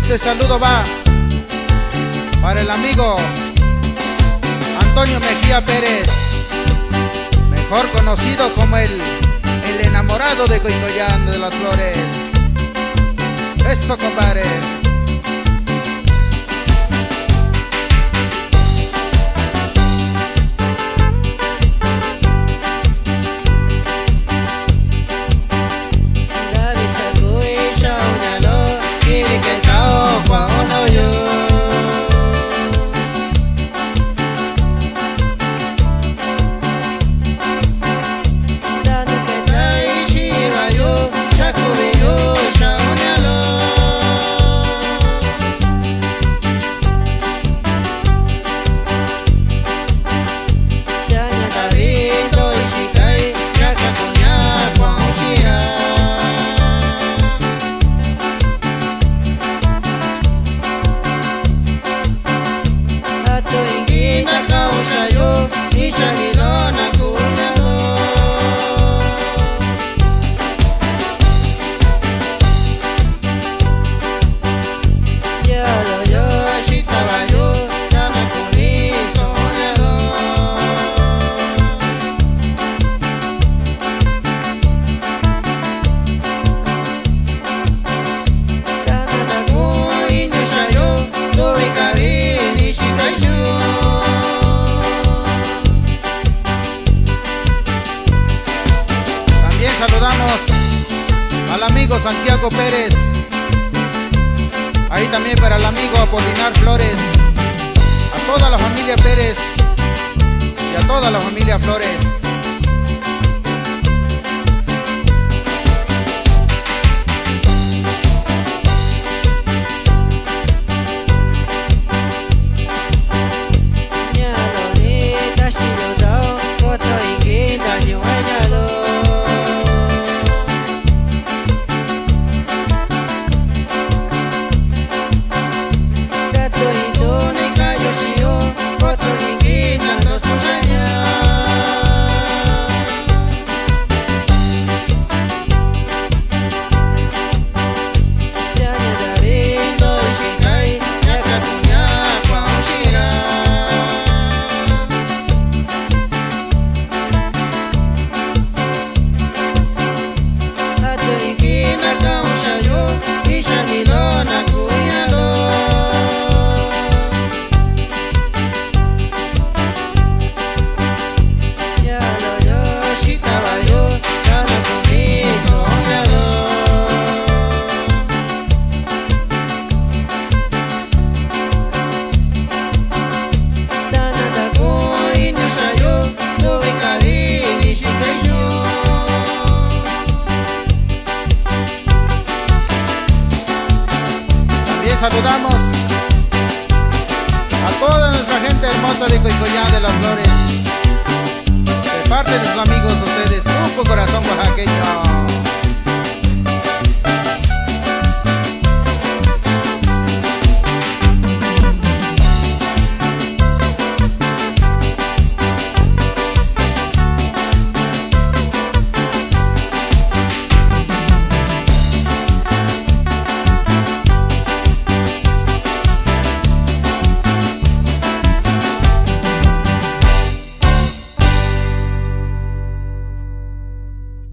Este saludo va para el amigo Antonio Mejía Pérez, mejor conocido como el enamorado de Coicoyán de las Flores. Eso, compadre. Saludamos al amigo Santiago Pérez, ahí también para el amigo Apolinar Flores, a toda la familia Pérez y a toda la familia Flores. Saludamos a toda nuestra gente hermosa de Coicoyán de las Flores, de parte de sus amigos ustedes, Grupo Corazón Oaxaqueño.